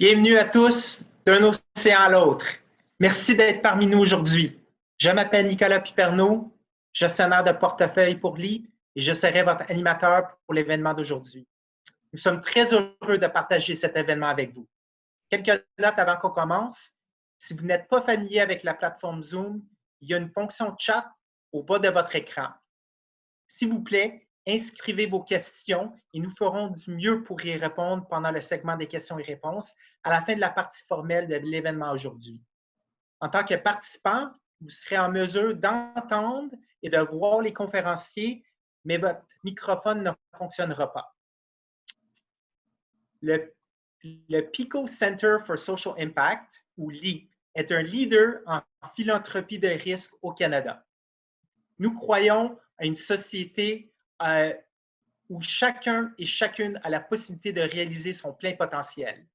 Bienvenue à tous d'un océan à l'autre. Merci d'être parmi nous aujourd'hui. Je m'appelle Nicolas Piperno, gestionnaire de portefeuille pour LEAP et je serai votre animateur pour l'événement d'aujourd'hui. Nous sommes très heureux de partager cet événement avec vous. Quelques notes avant qu'on commence. Si vous n'êtes pas familier avec la plateforme Zoom, il y a une fonction chat au bas de votre écran. S'il vous plaît, inscrivez vos questions et nous ferons du mieux pour y répondre pendant le segment des questions et réponses à la fin de la partie formelle de l'événement aujourd'hui. En tant que participant, vous serez en mesure d'entendre et de voir les conférenciers, mais votre microphone ne fonctionnera pas. Le PICO Center for Social Impact, ou LEAP, est un leader en philanthropie de risque au Canada. Nous croyons à une société où chacun et chacune a la possibilité de réaliser son plein potentiel.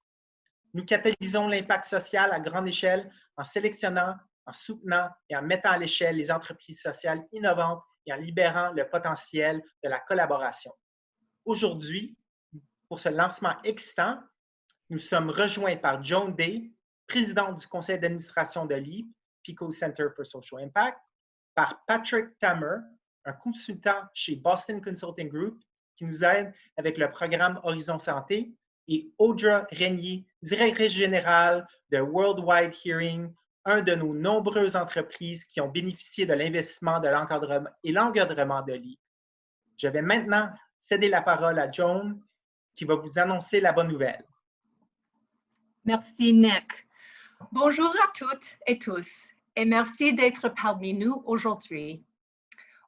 Nous catalysons l'impact social à grande échelle en sélectionnant, en soutenant et en mettant à l'échelle les entreprises sociales innovantes et en libérant le potentiel de la collaboration. Aujourd'hui, pour ce lancement excitant, nous sommes rejoints par Joan Day, présidente du conseil d'administration de LEAP, PICO Center for Social Impact, par Patrick Tamer, un consultant chez Boston Consulting Group qui nous aide avec le programme Horizon Santé, et Audra Régnier, directrice générale de Worldwide Hearing, un de nos nombreuses entreprises qui ont bénéficié de l'investissement de l'encadrement et l'encadrement de LEAP. Je vais maintenant céder la parole à Joan qui va vous annoncer la bonne nouvelle. Merci, Nick. Bonjour à toutes et tous, et merci d'être parmi nous aujourd'hui.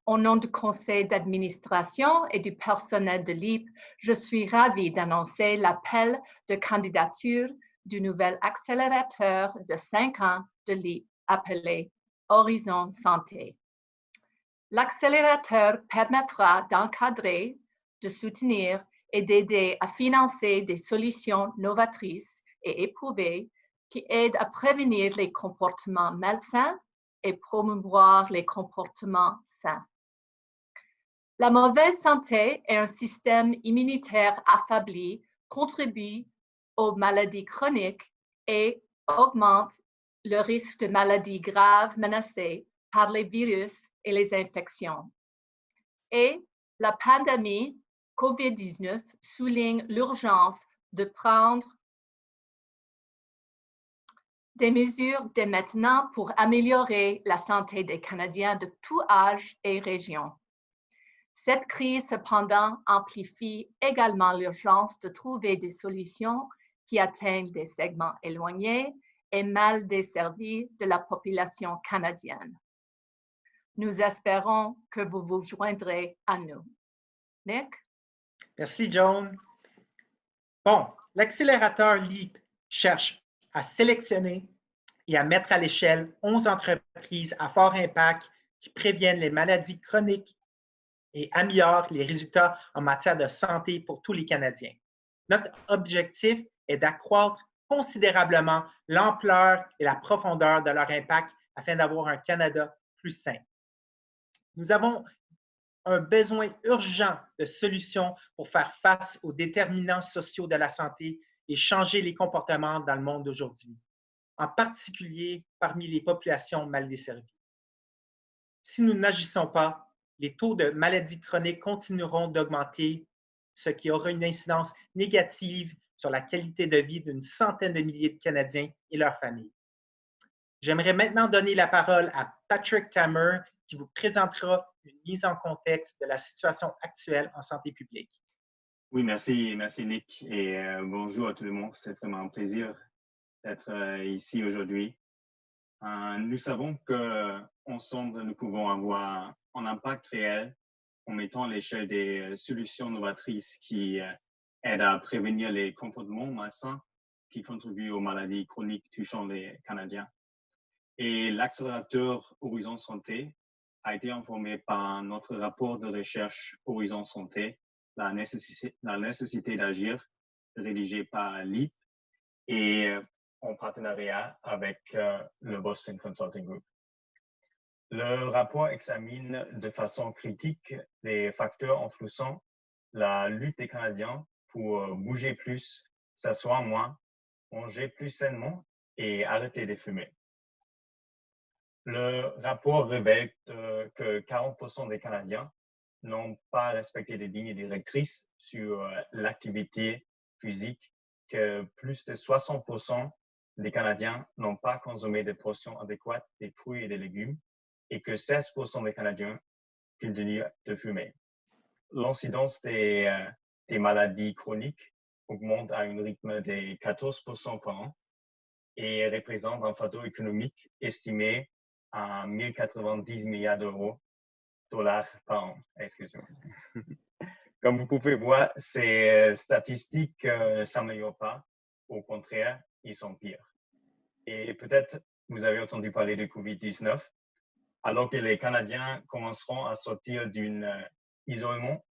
Au nom du conseil d'administration et du personnel de LEAP, je suis ravie d'annoncer l'appel de candidature du nouvel accélérateur de 5 ans de LEAP appelé Horizon Santé. L'accélérateur permettra d'encadrer, de soutenir et d'aider à financer des solutions novatrices et éprouvées qui aident à prévenir les comportements malsains et promouvoir les comportements sains. La mauvaise santé et un système immunitaire affaibli contribuent aux maladies chroniques et augmentent le risque de maladies graves menacées par les virus et les infections. Et la pandémie COVID-19 souligne l'urgence de prendre des mesures dès maintenant pour améliorer la santé des Canadiens de tout âge et région. Cette crise, cependant, amplifie également l'urgence de trouver des solutions qui atteignent des segments éloignés et mal desservis de la population canadienne. Nous espérons que vous vous joindrez à nous. Nick? Merci, Joan. Bon, l'accélérateur LEAP cherche à sélectionner et à mettre à l'échelle 11 entreprises à fort impact qui préviennent les maladies chroniques et améliorent les résultats en matière de santé pour tous les Canadiens. Notre objectif est d'accroître considérablement l'ampleur et la profondeur de leur impact afin d'avoir un Canada plus sain. Nous avons un besoin urgent de solutions pour faire face aux déterminants sociaux de la santé et changer les comportements dans le monde d'aujourd'hui, en particulier parmi les populations mal desservies. Si nous n'agissons pas, les taux de maladies chroniques continueront d'augmenter, ce qui aura une incidence négative sur la qualité de vie d'une centaine de milliers de Canadiens et leurs familles. J'aimerais maintenant donner la parole à Patrick Tamer qui vous présentera une mise en contexte de la situation actuelle en santé publique. Oui, merci Nick et bonjour à tout le monde. C'est vraiment un plaisir d'être ici aujourd'hui. Nous savons qu'ensemble, nous pouvons avoir un impact réel en mettant à l'échelle des solutions novatrices qui aident à prévenir les comportements malsains qui contribuent aux maladies chroniques touchant les Canadiens. Et l'accélérateur Horizon Santé a été informé par notre rapport de recherche Horizon Santé, la nécessité d'agir, rédigé par LEAP et en partenariat avec le Boston Consulting Group. Le rapport examine de façon critique les facteurs influençant la lutte des Canadiens pour bouger plus, s'asseoir moins manger plus sainement et arrêter de fumer. Le rapport révèle que 40% des Canadiens n'ont pas respecté les lignes directrices sur l'activité physique, que plus de 60% des Canadiens n'ont pas consommé des portions adéquates des fruits et des légumes et que 16% des Canadiens continuent de fumer. L'incidence des maladies chroniques augmente à un rythme de 14% par an et représente un fardeau économique estimé à 1090 milliards dollars par an. Excusez-moi. Comme vous pouvez voir, ces statistiques ne s'améliorent pas. Au contraire, ils sont pires. Et peut-être vous avez entendu parler de COVID-19, alors que les Canadiens commenceront à sortir d'un isolement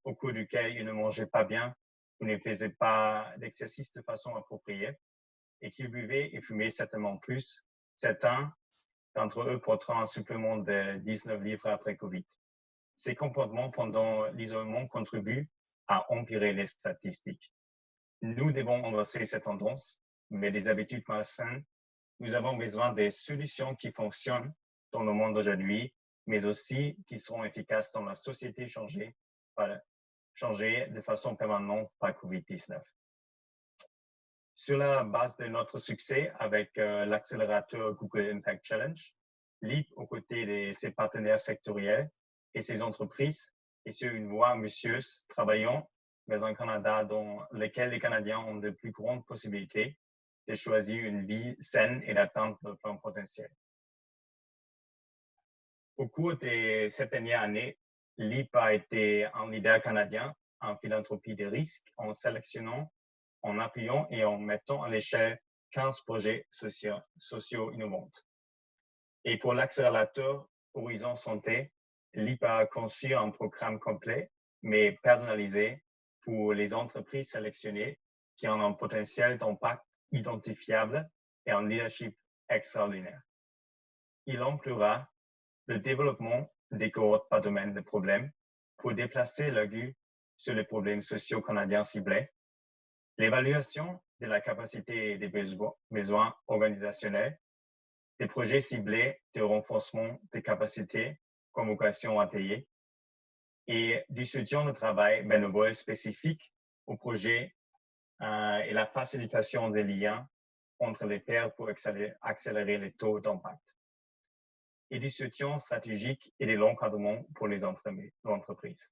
au cours duquel ils ne mangeaient pas bien ou ne faisaient pas d'exercice de façon appropriée et qu'ils buvaient et fumaient certainement plus. Certains d'entre eux porteront un supplément de 19 livres après COVID. Ces comportements pendant l'isolement contribuent à empirer les statistiques. Nous devons embrasser cette tendance, mais des habitudes malsaines. Nous avons besoin de solutions qui fonctionnent dans le monde d'aujourd'hui, mais aussi qui seront efficaces dans la société changée de façon permanente par COVID-19. Sur la base de notre succès avec l'accélérateur Google Impact Challenge, LEAP, aux côtés de ses partenaires sectoriels et ses entreprises, est sur une voie ambitieuse, travaillant dans un Canada dans lequel les Canadiens ont de plus grandes possibilités de choisir une vie saine et d'atteindre leur plein potentiel. Au cours de cette dernière année, LEAP a été un leader canadien en philanthropie de risque en sélectionnant, en appuyant et en mettant à l'échelle 15 projets sociaux innovants. Et pour l'accélérateur Horizon Santé, LEAP a conçu un programme complet, mais personnalisé pour les entreprises sélectionnées qui ont un potentiel d'impact identifiable et un leadership extraordinaire. Il inclura le développement des cohortes par domaine de problèmes pour déplacer l'aigu sur les problèmes sociaux canadiens ciblés, l'évaluation de la capacité et des besoins organisationnels, des projets ciblés de renforcement des capacités comme vocation ATI et du soutien de travail bénévole spécifique au projet et la facilitation des liens entre les pairs pour accélérer les taux d'impact et du soutien stratégique et de l'encadrement pour les entreprises.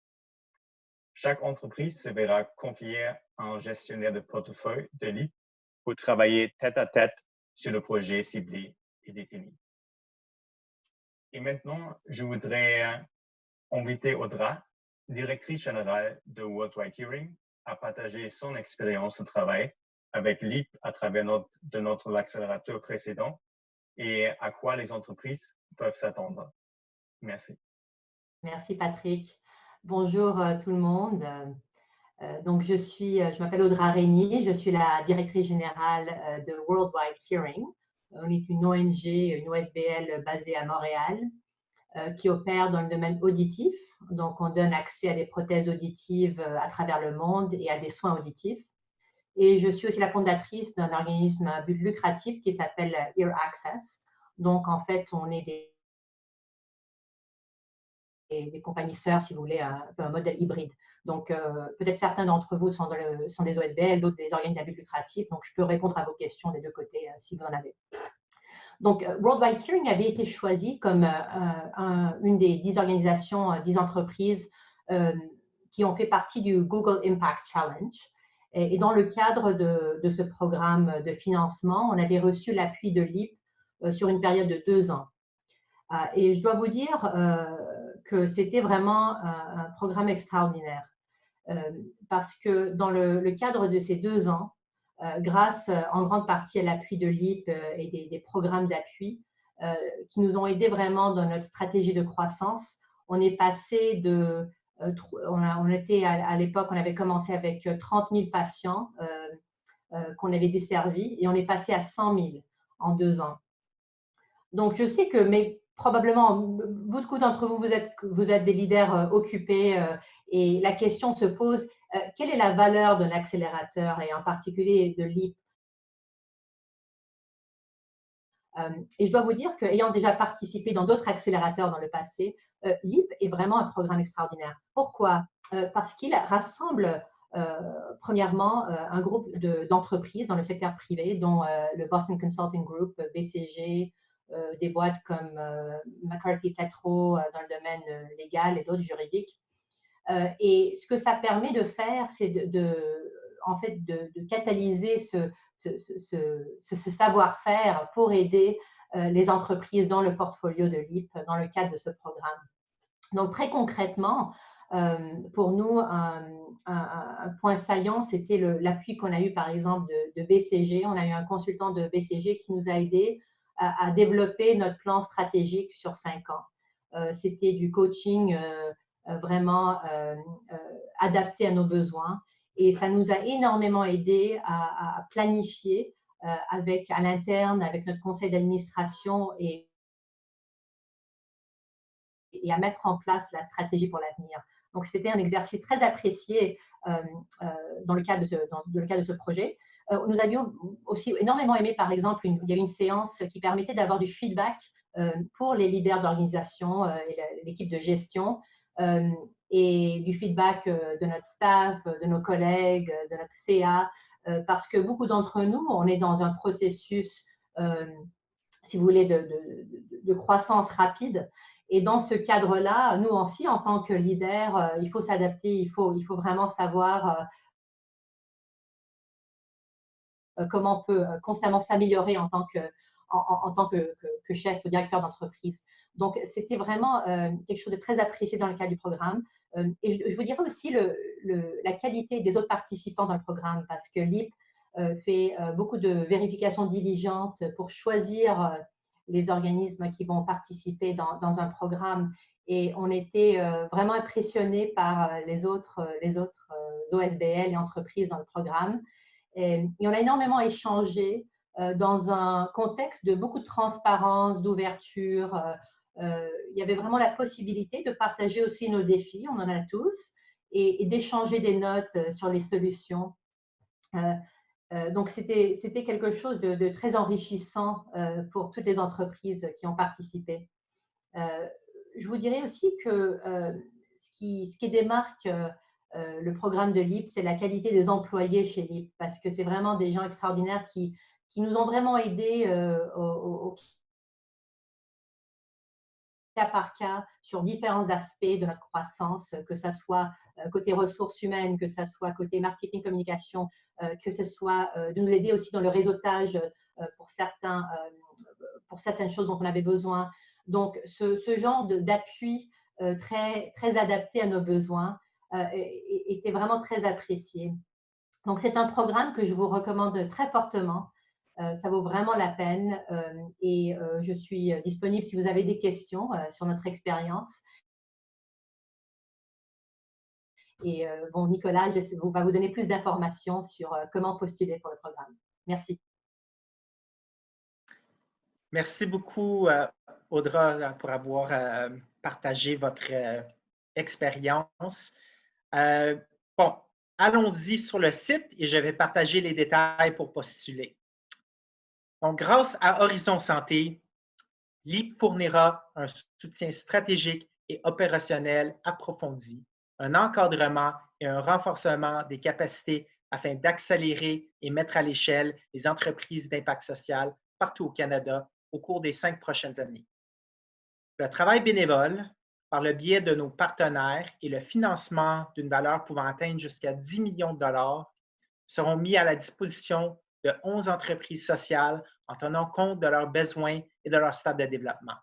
Chaque entreprise se verra confier un gestionnaire de portefeuille de LEAP pour travailler tête à tête sur le projet ciblé et défini. Et maintenant, je voudrais inviter Audra, directrice générale de Worldwide Hearing, à partager son expérience de travail avec LEAP à travers notre accélérateur précédent et à quoi les entreprises peuvent s'attendre. Merci. Merci Patrick. Bonjour tout le monde. Donc je m'appelle Audra Régnier, je suis la directrice générale de Worldwide Hearing. On est une ONG, une OSBL basée à Montréal qui opère dans le domaine auditif. Donc on donne accès à des prothèses auditives à travers le monde et à des soins auditifs. Et je suis aussi la fondatrice d'un organisme à but lucratif qui s'appelle Ear Access. Donc en fait, on est des compagnies sœurs, si vous voulez, un modèle hybride. Donc, peut-être certains d'entre vous sont des OSBL, d'autres des organismes à but lucratif. Donc, je peux répondre à vos questions des deux côtés si vous en avez. Donc, Worldwide Hearing avait été choisi comme une des 10 organisations, 10 entreprises qui ont fait partie du Google Impact Challenge. Et dans le cadre de ce programme de financement, on avait reçu l'appui de LEAP sur une période de 2 ans. Et je dois vous dire que c'était vraiment un programme extraordinaire parce que dans le cadre de ces 2 ans, grâce en grande partie à l'appui de LEAP et des programmes d'appui qui nous ont aidés vraiment dans notre stratégie de croissance, on est passé de… on était à l'époque, on avait commencé avec 30 000 patients qu'on avait desservis et on est passé à 100 000 en 2 ans. Donc, je sais que probablement, beaucoup d'entre vous, vous êtes des leaders occupés et la question se pose, quelle est la valeur d'un accélérateur et en particulier de LEAP? Et je dois vous dire qu'ayant déjà participé dans d'autres accélérateurs dans le passé, LEAP est vraiment un programme extraordinaire. Pourquoi? Parce qu'il rassemble premièrement un groupe d'entreprises dans le secteur privé, dont le Boston Consulting Group, BCG, des boîtes comme McCarthy Tétrault dans le domaine légal et d'autres juridiques. Et ce que ça permet de faire, c'est en fait, de catalyser ce savoir-faire pour aider les entreprises dans le portfolio de LEAP dans le cadre de ce programme. Donc, très concrètement, pour nous, un point saillant, c'était l'appui qu'on a eu, par exemple, de BCG. On a eu un consultant de BCG qui nous a aidés à développer notre plan stratégique sur 5 ans. C'était du coaching vraiment adapté à nos besoins. Et ça nous a énormément aidé à planifier à l'interne, avec notre conseil d'administration et à mettre en place la stratégie pour l'avenir. Donc, c'était un exercice très apprécié dans le cadre de ce projet. Nous avions aussi énormément aimé, par exemple, il y avait une séance qui permettait d'avoir du feedback pour les leaders d'organisation et l'équipe de gestion et du feedback de notre staff, de nos collègues, de notre CA, parce que beaucoup d'entre nous, on est dans un processus, si vous voulez, de croissance rapide. Et dans ce cadre-là, nous aussi, en tant que leader, il faut s'adapter, il faut vraiment savoir comment on peut constamment s'améliorer en tant que chef ou directeur d'entreprise. Donc, c'était vraiment quelque chose de très apprécié dans le cadre du programme. Et je vous dirais aussi la qualité des autres participants dans le programme, parce que LEAP fait beaucoup de vérifications diligentes pour choisir les organismes qui vont participer dans un programme. Et on était vraiment impressionnés par les autres OSBL et entreprises dans le programme. Et on a énormément échangé dans un contexte de beaucoup de transparence, d'ouverture. Il y avait vraiment la possibilité de partager aussi nos défis, on en a tous, et d'échanger des notes sur les solutions. Donc, c'était quelque chose de très enrichissant pour toutes les entreprises qui ont participé. Je vous dirais aussi que ce qui démarque le programme de LEAP, c'est la qualité des employés chez LEAP, parce que c'est vraiment des gens extraordinaires qui nous ont vraiment aidés au cas par cas sur différents aspects de notre croissance, que ce soit côté ressources humaines, que ce soit côté marketing, communication, que ce soit de nous aider aussi dans le réseautage pour certaines choses dont on avait besoin. Donc, ce genre d'appui très, très adapté à nos besoins était vraiment très apprécié. Donc, c'est un programme que je vous recommande très fortement. Ça vaut vraiment la peine et je suis disponible si vous avez des questions sur notre expérience. Et bon, Nicolas va vous donner plus d'informations sur comment postuler pour le programme. Merci. Merci beaucoup, Audra, pour avoir partagé votre expérience. Bon, allons-y sur le site et je vais partager les détails pour postuler. Donc, grâce à Horizon Santé, LEAP fournira un soutien stratégique et opérationnel approfondi, un encadrement et un renforcement des capacités afin d'accélérer et mettre à l'échelle les entreprises d'impact social partout au Canada au cours des 5 prochaines années. Le travail bénévole, par le biais de nos partenaires et le financement d'une valeur pouvant atteindre jusqu'à 10 millions de dollars, seront mis à la disposition de 11 entreprises sociales en tenant compte de leurs besoins et de leur stade de développement.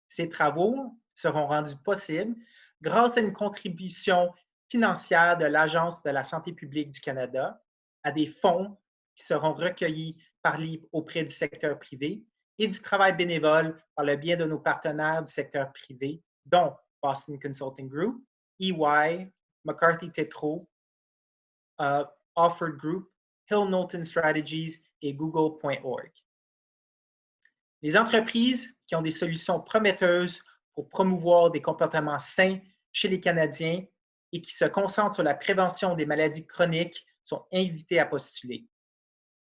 Ces travaux seront rendus possibles grâce à une contribution financière de l'Agence de la santé publique du Canada, à des fonds qui seront recueillis par LEAP auprès du secteur privé et du travail bénévole par le biais de nos partenaires du secteur privé, dont Boston Consulting Group, EY, McCarthy Tétrault, Offord Group, Hill Knowlton Strategies et Google.org. Les entreprises qui ont des solutions prometteuses pour promouvoir des comportements sains chez les Canadiens et qui se concentrent sur la prévention des maladies chroniques sont invitées à postuler.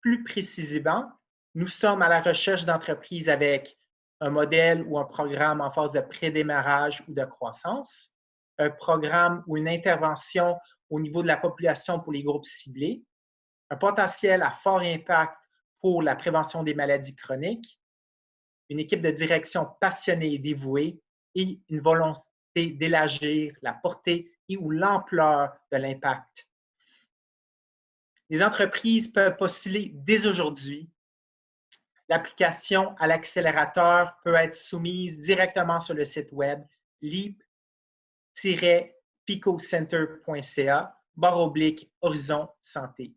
Plus précisément, nous sommes à la recherche d'entreprises avec un modèle ou un programme en phase de prédémarrage ou de croissance, un programme ou une intervention au niveau de la population pour les groupes ciblés, un potentiel à fort impact pour la prévention des maladies chroniques, une équipe de direction passionnée et dévouée et une volonté d'élargir la portée et ou l'ampleur de l'impact. Les entreprises peuvent postuler dès aujourd'hui. L'application à l'accélérateur peut être soumise directement sur le site web leap-picocenter.ca/Horizon Santé.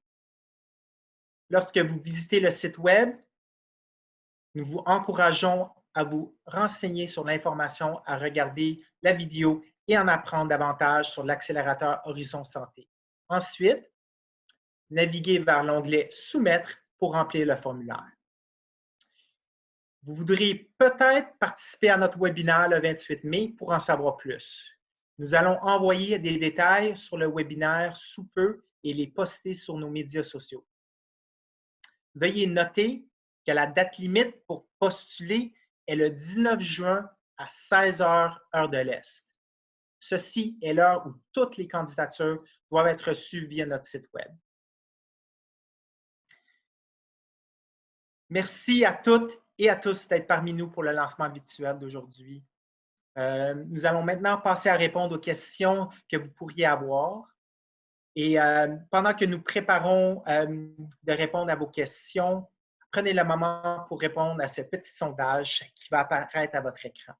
Lorsque vous visitez le site web, nous vous encourageons à vous renseigner sur l'information, à regarder la vidéo et en apprendre davantage sur l'accélérateur Horizon Santé. Ensuite, naviguez vers l'onglet « Soumettre » pour remplir le formulaire. Vous voudriez peut-être participer à notre webinaire le 28 mai pour en savoir plus. Nous allons envoyer des détails sur le webinaire sous peu et les poster sur nos médias sociaux. Veuillez noter que la date limite pour postuler est le 19 juin à 16 h, heure de l'Est. Ceci est l'heure où toutes les candidatures doivent être reçues via notre site web. Merci à toutes et à tous d'être parmi nous pour le lancement virtuel d'aujourd'hui. Nous allons maintenant passer à répondre aux questions que vous pourriez avoir. Et pendant que nous préparons de répondre à vos questions, prenez le moment pour répondre à ce petit sondage qui va apparaître à votre écran.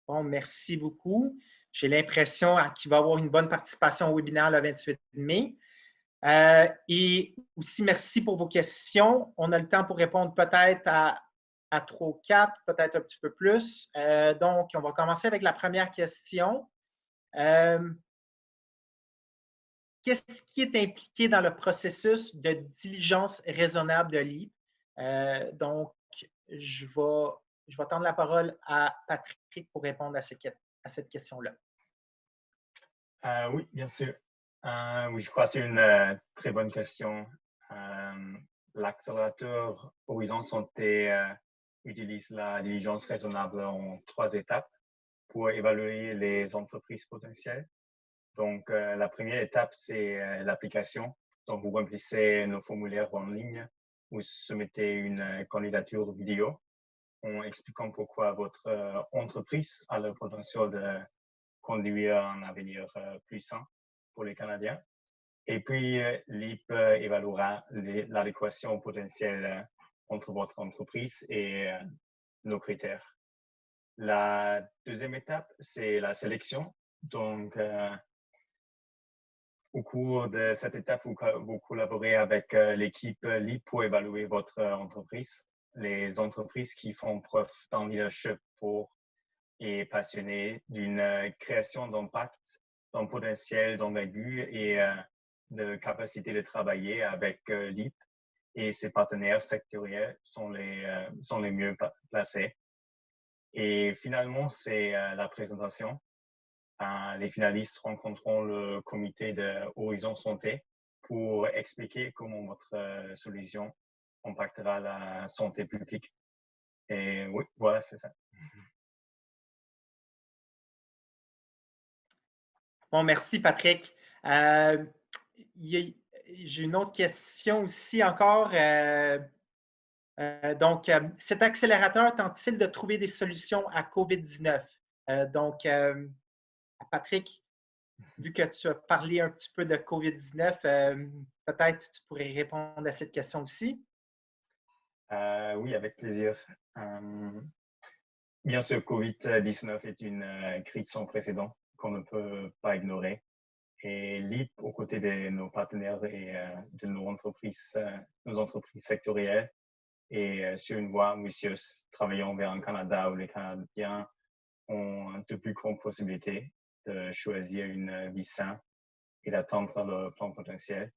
Bon, merci beaucoup. J'ai l'impression qu'il va y avoir une bonne participation au webinaire le 28 mai. Et aussi, merci pour vos questions. On a le temps pour répondre peut-être à 3 ou 4, peut-être un petit peu plus. Donc, on va commencer avec la première question. Qu'est-ce qui est impliqué dans le processus de diligence raisonnable de LEAP? Donc, je vais tendre la parole à Patrick pour répondre à cette question-là. Oui, bien sûr. Oui, je crois que c'est une très bonne question. L'accélérateur Horizon Santé utilise la diligence raisonnable en 3 étapes pour évaluer les entreprises potentielles. Donc, la première étape, c'est l'application. Donc, vous remplissez nos formulaires en ligne, vous soumettez une candidature vidéo en expliquant pourquoi votre entreprise a le potentiel de conduire un avenir plus sain pour les Canadiens. Et puis, LEAP évaluera l'adéquation potentielle entre votre entreprise et nos critères. La deuxième étape, c'est la sélection. Donc, au cours de cette étape, vous collaborez avec l'équipe LEAP pour évaluer votre entreprise. Les entreprises qui font preuve d'un leadership fort et passionné, d'une création d'impact, d'un potentiel d'envergure et de capacité de travailler avec LEAP et ses partenaires sectoriels sont les mieux placés. Et finalement, c'est la présentation. Les finalistes rencontreront le comité de Horizon Santé pour expliquer comment votre solution impactera la santé publique. Et oui, voilà, c'est ça. Bon, merci Patrick. J'ai une autre question aussi encore. Donc, cet accélérateur tente-t-il de trouver des solutions à COVID-19? Donc, Patrick, vu que tu as parlé un petit peu de COVID-19, peut-être tu pourrais répondre à cette question aussi. Oui, avec plaisir. Bien sûr, COVID-19 est une crise sans précédent qu'on ne peut pas ignorer. Et LEAP, aux côtés de nos partenaires et de nos entreprises sectorielles, et sur une voie ambitieuse, travaillant vers un Canada où les Canadiens ont de plus grandes possibilités de choisir une vie saine et d'atteindre leur plein potentiel.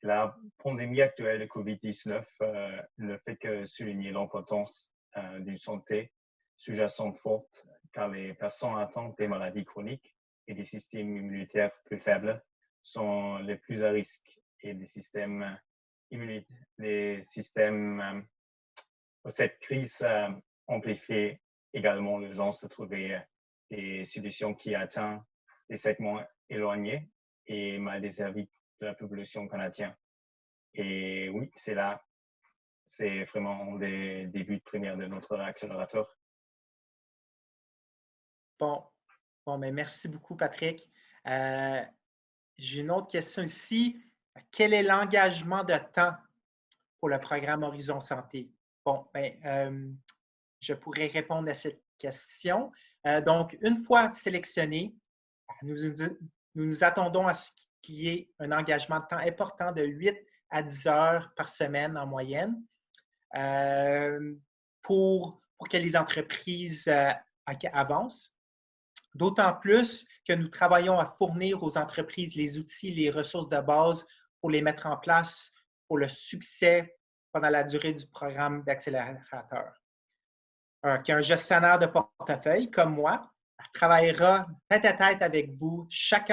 La pandémie actuelle de COVID-19 ne fait que souligner l'importance d'une santé sous-jacente forte, car les personnes atteintes des maladies chroniques et des systèmes immunitaires plus faibles sont les plus à risque, et cette crise amplifie également l'urgence de trouver des solutions qui atteignent les segments éloignés et mal desservis de la population canadienne. Et oui, c'est vraiment des buts premiers de notre accélérateur. Bon, mais merci beaucoup, Patrick. J'ai une autre question ici. Quel est l'engagement de temps pour le programme Horizon Santé? Bon, je pourrais répondre à cette question. Donc, une fois sélectionné, nous nous attendons à ce qu'il y ait un engagement de temps important de 8 à 10 heures par semaine en moyenne pour que les entreprises avancent. D'autant plus que nous travaillons à fournir aux entreprises les outils, les ressources de base pour les mettre en place pour le succès pendant la durée du programme d'accélérateur. Qu'un gestionnaire de portefeuille comme moi travaillera tête à tête avec vous, chaque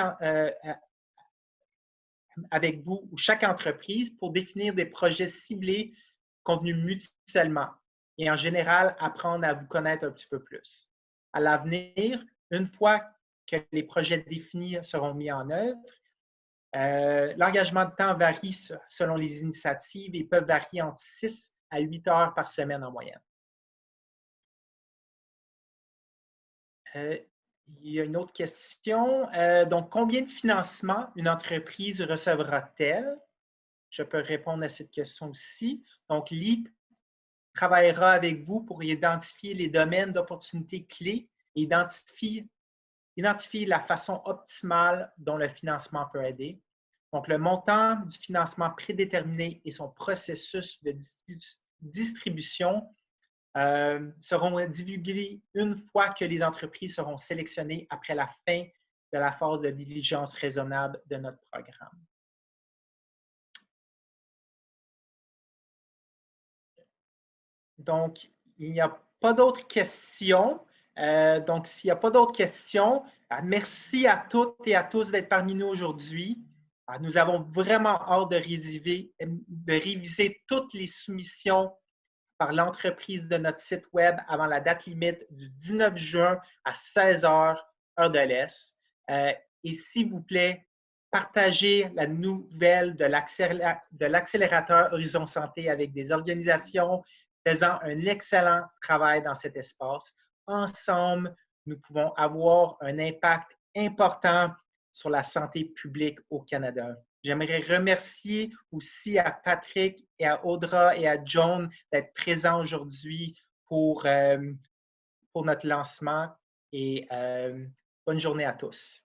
entreprise pour définir des projets ciblés convenus mutuellement et en général apprendre à vous connaître un petit peu plus. À l'avenir, une fois que les projets définis seront mis en œuvre, l'engagement de temps varie selon les initiatives et peuvent varier entre 6 à 8 heures par semaine en moyenne. Il y a une autre question. Donc, combien de financement une entreprise recevra-t-elle? Je peux répondre à cette question aussi. Donc, LEAP travaillera avec vous pour identifier les domaines d'opportunités clés et identifier la façon optimale dont le financement peut aider. Donc, le montant du financement prédéterminé et son processus de distribution seront divulgués une fois que les entreprises seront sélectionnées après la fin de la phase de diligence raisonnable de notre programme. Donc, il n'y a pas d'autres questions. Donc, s'il n'y a pas d'autres questions, merci à toutes et à tous d'être parmi nous aujourd'hui. Nous avons vraiment hâte de réviser toutes les soumissions par l'entreprise de notre site Web avant la date limite du 19 juin à 16 h, heure de l'Est. Et s'il vous plaît, partagez la nouvelle de l'accélérateur Horizon Santé avec des organisations faisant un excellent travail dans cet espace. Ensemble, nous pouvons avoir un impact important sur la santé publique au Canada. J'aimerais remercier aussi à Patrick et à Audra et à John d'être présents aujourd'hui pour notre lancement et bonne journée à tous.